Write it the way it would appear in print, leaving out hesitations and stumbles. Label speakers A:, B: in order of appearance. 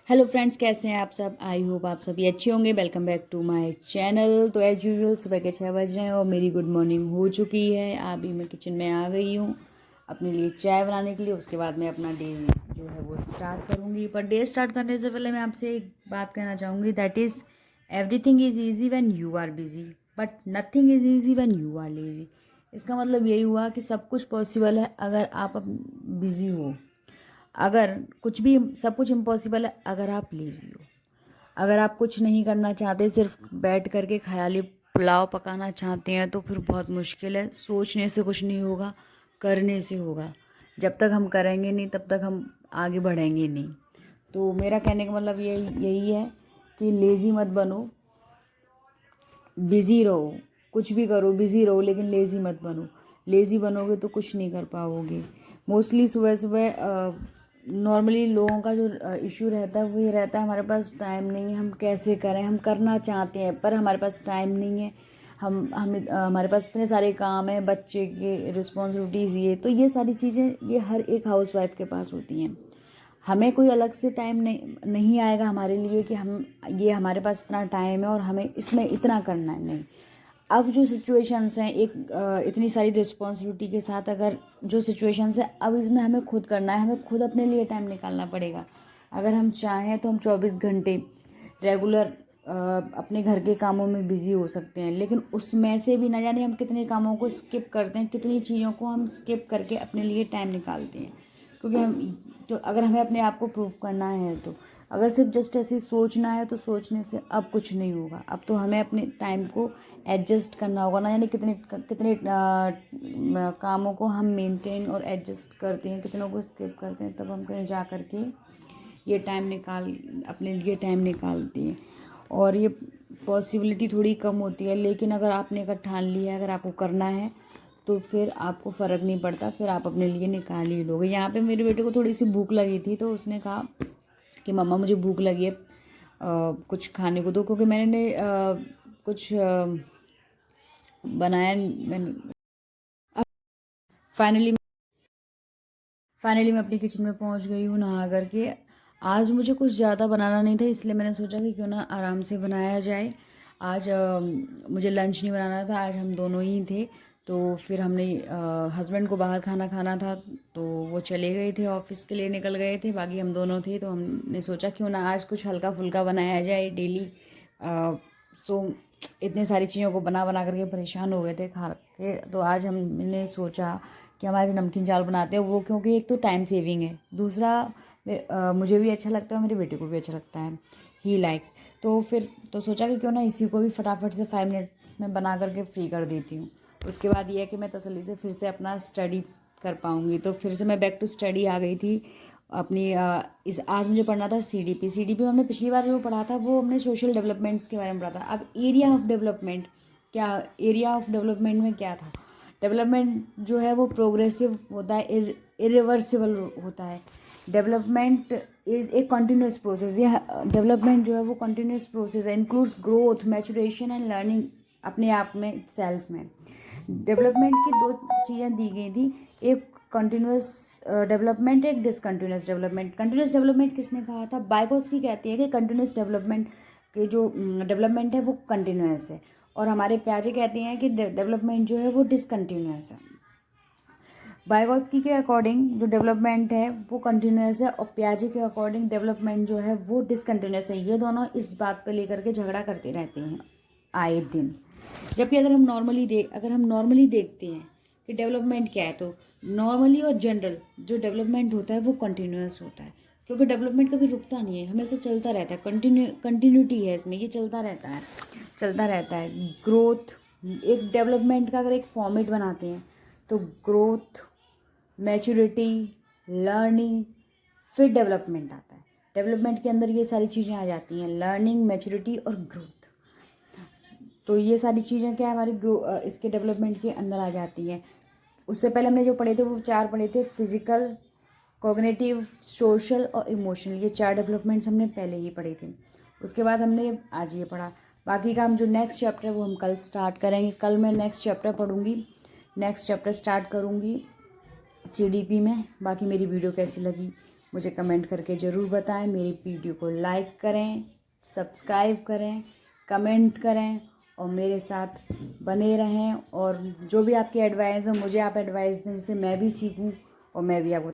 A: Hello friends, कैसे हैं आप सब। आई होप आप सभी अच्छे होंगे। Welcome back to my channel. तो एज यूजुअल सुबह के 6 बज रहे हैं और मेरी गुड मॉर्निंग हो चुकी है। अभी मैं किचन में आ गई हूँ अपने लिए चाय बनाने के लिए। उसके बाद मैं अपना डे जो है वो स्टार्ट करूँगी। पर डे स्टार्ट करने से पहले मैं आपसे एक बात कहना चाहूँगी, that is everything is easy when you are busy but nothing is easy when you are lazy. इसका मतलब यही हुआ कि सब कुछ पॉसिबल है अगर आप बिज़ी हो। अगर कुछ भी सब कुछ इम्पॉसिबल है अगर आप लेज़ी हो। अगर आप कुछ नहीं करना चाहते, सिर्फ बैठ करके ख़याली पुलाव पकाना चाहते हैं, तो फिर बहुत मुश्किल है। सोचने से कुछ नहीं होगा, करने से होगा। जब तक हम करेंगे नहीं तब तक हम आगे बढ़ेंगे नहीं। तो मेरा कहने का मतलब यही है कि लेज़ी मत बनो, बिज़ी रहो। कुछ भी करो, बिज़ी रहो, लेकिन लेज़ी मत बनो। लेज़ी बनोगे तो कुछ नहीं कर पाओगे। मोस्टली सुबह सुबह नॉर्मली लोगों का जो इशू रहता है वो ये रहता है, हमारे पास टाइम नहीं है, हम कैसे करें। हम करना चाहते हैं पर हमारे पास टाइम नहीं है। हमारे पास इतने सारे काम हैं, बच्चे के रिस्पॉन्सिबिलिटीज़, ये सारी चीज़ें ये हर एक हाउसवाइफ के पास होती हैं। हमें कोई अलग से टाइम नहीं आएगा हमारे लिए कि हम ये हमारे पास इतना टाइम है और हमें इसमें इतना करना है, नहीं। अब जो सिचुएशंस हैं, इतनी सारी रिस्पॉन्सिबिलिटी के साथ अगर जो सिचुएशंस है, अब इसमें हमें खुद करना है, हमें खुद अपने लिए टाइम निकालना पड़ेगा। अगर हम चाहें तो हम 24 घंटे रेगुलर अपने घर के कामों में बिज़ी हो सकते हैं, लेकिन उसमें से भी न जाने हम कितने कामों को स्किप करते हैं, कितनी चीज़ों को हम स्किप करके अपने लिए टाइम निकालते हैं। क्योंकि तो अगर हमें अपने आप को प्रूव करना है, तो अगर सिर्फ जस्ट ऐसे सोचना है तो सोचने से अब कुछ नहीं होगा। अब तो हमें अपने टाइम को एडजस्ट करना होगा। ना यानी कितने कितने कामों को हम मेंटेन और एडजस्ट करते हैं, कितनों को स्किप करते हैं, तब हम कहीं जा कर के ये टाइम अपने लिए टाइम निकालते हैं। और ये पॉसिबिलिटी थोड़ी कम होती है, लेकिन अगर आपने अगर ठान लिया है, अगर आपको करना है, तो फिर आपको फ़र्क नहीं पड़ता, फिर आप अपने लिए निकाल ही लोगे। यहाँ पे मेरे बेटे को थोड़ी सी भूख लगी थी, तो उसने कहा कि मम्मा मुझे भूख लगी है, कुछ खाने को दो। क्योंकि मैंने कुछ बनाया मैंने। फाइनली फाइनली मैं अपनी किचन में पहुंच गई हूँ नहा करके। आज मुझे कुछ ज़्यादा बनाना नहीं था, इसलिए मैंने सोचा कि क्यों ना आराम से बनाया जाए। आज मुझे लंच नहीं बनाना था, आज हम दोनों ही थे। तो फिर हमने हस्बैंड को बाहर खाना खाना था, तो वो चले गए थे, ऑफिस के लिए निकल गए थे। बाकी हम दोनों थे, तो हमने सोचा क्यों ना आज कुछ हल्का फुल्का बनाया जाए डेली। सो इतनी सारी चीज़ों को बना बना करके परेशान हो गए थे खा के। तो आज हमने सोचा कि हम आज नमकीन चावल बनाते हैं। वो क्योंकि एक तो टाइम सेविंग है, दूसरा मुझे भी अच्छा लगता है, मेरे बेटे को भी अच्छा लगता है, ही लाइक्स। तो फिर तो सोचा कि क्यों ना इसी को भी फटाफट से 5 मिनट्स में बना करके फ्री कर देती हूँ। उसके बाद ये है कि मैं तसल्ली से फिर से अपना स्टडी कर पाऊँगी। तो फिर से मैं बैक टू स्टडी आ गई थी अपनी। आज मुझे पढ़ना था सीडीपी में। हमने पिछली बार जो पढ़ा था वो हमने सोशल डेवलपमेंट्स के बारे में पढ़ा था। अब एरिया ऑफ डेवलपमेंट में क्या था। डेवलपमेंट जो है वो प्रोग्रेसिव होता है, इरिवर्सिबल होता है। Development is a continuous process. ये डेवलपमेंट जो है वो कंटिन्यूस प्रोसेस है, includes growth, maturation and learning अपने आप में, सेल्फ में। डेवलपमेंट की दो चीज़ें दी गई थी, एक कंटिन्यूस डेवलपमेंट, एक डिसकंटिन्यूस डेवलपमेंट। कंटिन्यूस डेवलपमेंट किसने कहा था? बाइगोस्की कहती है कि कंटिन्यूस डेवलपमेंट के जो डेवलपमेंट है वो कंटिन्यूस है, और हमारे प्याजे कहते हैं कि डेवलपमेंट जो है वो डिसकंटिन्यूस है। बाइगोस्की के अकॉर्डिंग जो डेवलपमेंट है वो कंटिन्यूस है, और प्याजे के अकॉर्डिंग डेवलपमेंट जो है वो डिसकंटिन्यूस है। ये दोनों इस बात पे लेकर के झगड़ा करते रहते हैं आए दिन। जबकि अगर हम नॉर्मली देखते हैं कि डेवलपमेंट क्या है, तो नॉर्मली और जनरल जो डेवलपमेंट होता है वो कंटिन्यूस होता है। क्योंकि डेवलपमेंट कभी रुकता नहीं है, हमेशा चलता रहता है। कंटिन्यूटी है इसमें, ये चलता रहता है। ग्रोथ, एक डेवलपमेंट का अगर एक फॉर्मेट बनाते हैं तो ग्रोथ, मैच्योरिटी, लर्निंग, फिर डेवलपमेंट आता है। डेवलपमेंट के अंदर ये सारी चीज़ें आ जाती हैं, लर्निंग, मैच्योरिटी और ग्रोथ। तो ये सारी चीज़ें क्या है, हमारी इसके डेवलपमेंट के अंदर आ जाती हैं। उससे पहले हमने जो पढ़े थे वो 4 पढ़े थे, फिजिकल, कॉग्निटिव, सोशल और इमोशनल। ये 4 डेवलपमेंट्स हमने पहले ही पढ़े थे। उसके बाद हमने आज ये पढ़ा। बाकी का हम जो नेक्स्ट चैप्टर है वो हम कल स्टार्ट करेंगे। कल मैं नेक्स्ट चैप्टर पढ़ूंगी, नेक्स्ट चैप्टर स्टार्ट करूंगी सीडीपी में। बाकी मेरी वीडियो कैसी लगी मुझे कमेंट करके ज़रूर बताएं। मेरी वीडियो को लाइक करें, सब्सक्राइब करें, कमेंट करें और मेरे साथ बने रहें। और जो भी आपकी एडवाइस हो मुझे आप एडवाइस दें, जिससे मैं भी सीखूं और मैं भी आपको